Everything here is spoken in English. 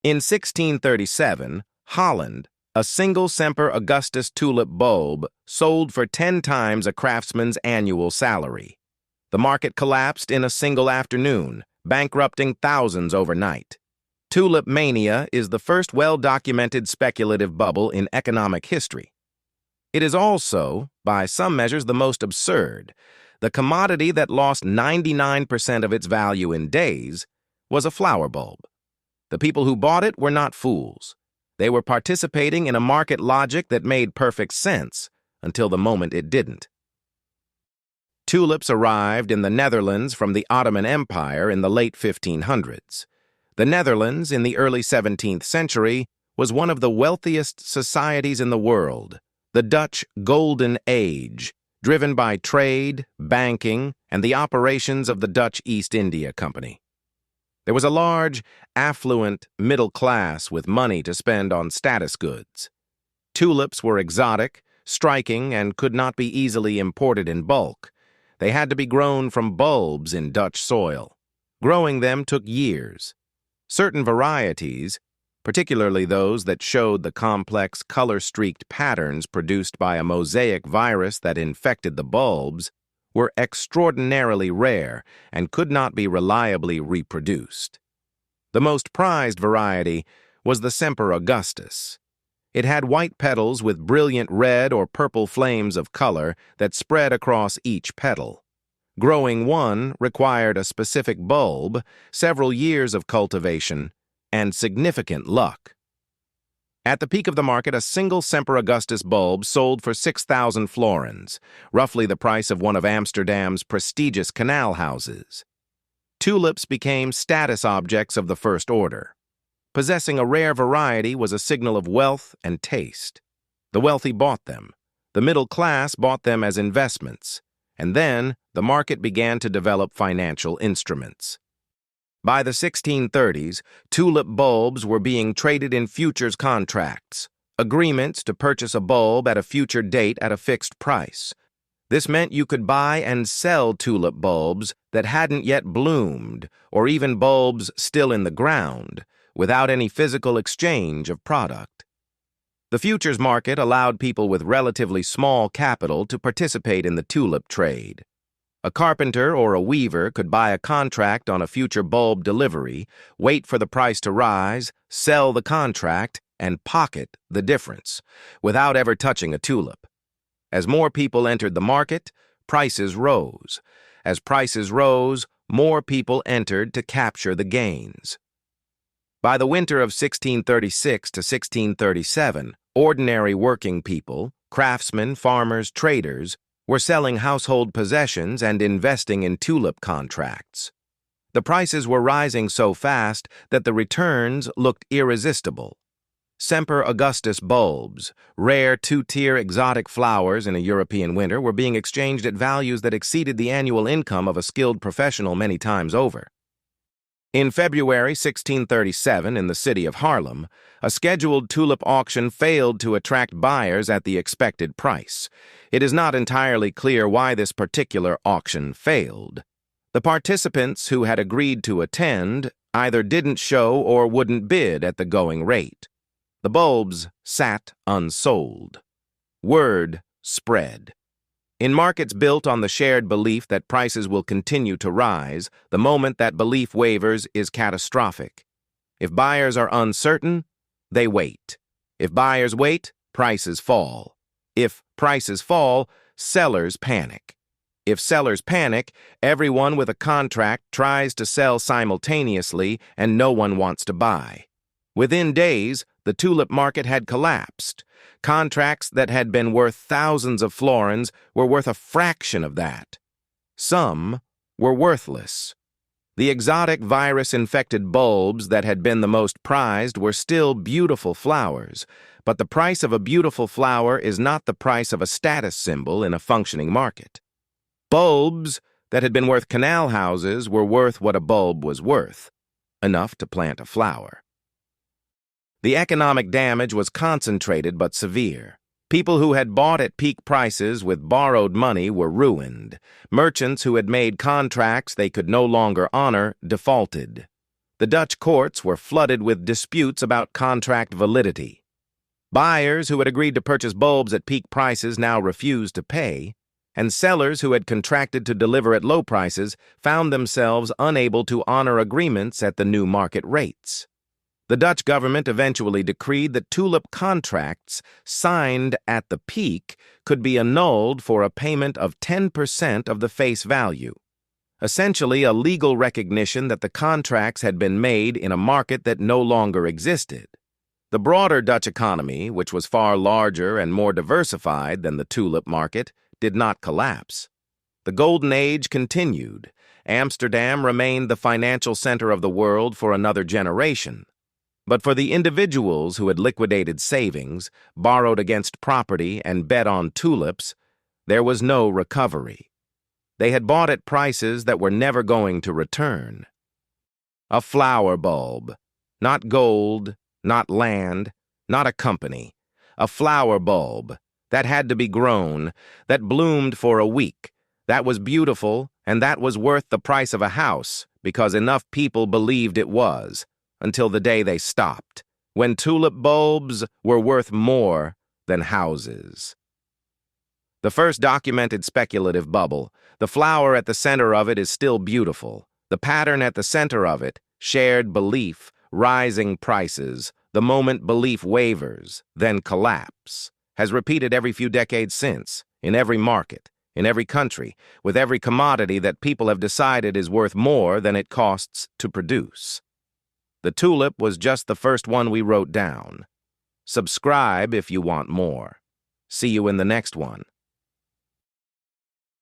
In 1637, Holland, a single Semper Augustus tulip bulb sold for 10 times a craftsman's annual salary. The market collapsed in a single afternoon, bankrupting thousands overnight. Tulip mania is the first well-documented speculative bubble in economic history. It is also, by some measures, the most absurd. The commodity that lost 99% of its value in days was a flower bulb. The people who bought it were not fools. They were participating in a market logic that made perfect sense until the moment it didn't. Tulips arrived in the Netherlands from the Ottoman Empire in the late 1500s. The Netherlands, in the early 17th century, was one of the wealthiest societies in the world, the Dutch Golden Age, driven by trade, banking, and the operations of the Dutch East India Company. There was a large, affluent middle class with money to spend on status goods. Tulips were exotic, striking, and could not be easily imported in bulk. They had to be grown from bulbs in Dutch soil. Growing them took years. Certain varieties, particularly those that showed the complex color-streaked patterns produced by a mosaic virus that infected the bulbs, were extraordinarily rare and could not be reliably reproduced. The most prized variety was the Semper Augustus. It had white petals with brilliant red or purple flames of color that spread across each petal. Growing one required a specific bulb, several years of cultivation, and significant luck. At the peak of the market, a single Semper Augustus bulb sold for 6,000 florins, roughly the price of one of Amsterdam's prestigious canal houses. Tulips became status objects of the first order. Possessing a rare variety was a signal of wealth and taste. The wealthy bought them. The middle class bought them as investments. And then, the market began to develop financial instruments. By the 1630s, tulip bulbs were being traded in futures contracts, agreements to purchase a bulb at a future date at a fixed price. This meant you could buy and sell tulip bulbs that hadn't yet bloomed, or even bulbs still in the ground, without any physical exchange of product. The futures market allowed people with relatively small capital to participate in the tulip trade. A carpenter or a weaver could buy a contract on a future bulb delivery, wait for the price to rise, sell the contract, and pocket the difference, without ever touching a tulip. As more people entered the market, prices rose. As prices rose, more people entered to capture the gains. By the winter of 1636 to 1637, ordinary working people, craftsmen, farmers, traders, were selling household possessions and investing in tulip contracts. The prices were rising so fast that the returns looked irresistible. Semper Augustus bulbs, rare two-tier exotic flowers in a European winter, were being exchanged at values that exceeded the annual income of a skilled professional many times over. In February 1637, in the city of Haarlem, a scheduled tulip auction failed to attract buyers at the expected price. It is not entirely clear why this particular auction failed. The participants who had agreed to attend either didn't show or wouldn't bid at the going rate. The bulbs sat unsold. Word spread. In markets built on the shared belief that prices will continue to rise, the moment that belief wavers is catastrophic. If buyers are uncertain, they wait. If buyers wait, prices fall. If prices fall, sellers panic. If sellers panic, everyone with a contract tries to sell simultaneously and no one wants to buy. Within days, the tulip market had collapsed. Contracts that had been worth thousands of florins were worth a fraction of that. Some were worthless. The exotic virus-infected bulbs that had been the most prized were still beautiful flowers, but the price of a beautiful flower is not the price of a status symbol in a functioning market. Bulbs that had been worth canal houses were worth what a bulb was worth, enough to plant a flower. The economic damage was concentrated but severe. People who had bought at peak prices with borrowed money were ruined. Merchants who had made contracts they could no longer honor defaulted. The Dutch courts were flooded with disputes about contract validity. Buyers who had agreed to purchase bulbs at peak prices now refused to pay, and sellers who had contracted to deliver at low prices found themselves unable to honor agreements at the new market rates. The Dutch government eventually decreed that tulip contracts signed at the peak could be annulled for a payment of 10% of the face value, essentially a legal recognition that the contracts had been made in a market that no longer existed. The broader Dutch economy, which was far larger and more diversified than the tulip market, did not collapse. The Golden Age continued. Amsterdam remained the financial center of the world for another generation. But for the individuals who had liquidated savings, borrowed against property, and bet on tulips, there was no recovery. They had bought at prices that were never going to return. A flower bulb, not gold, not land, not a company. A flower bulb that had to be grown, that bloomed for a week, that was beautiful, and that was worth the price of a house because enough people believed it was, until the day they stopped, when tulip bulbs were worth more than houses. The first documented speculative bubble, the flower at the center of it is still beautiful. The pattern at the center of it, shared belief, rising prices, the moment belief wavers, then collapse, has repeated every few decades since, in every market, in every country, with every commodity that people have decided is worth more than it costs to produce. The tulip was just the first one we wrote down. Subscribe if you want more. See you in the next one.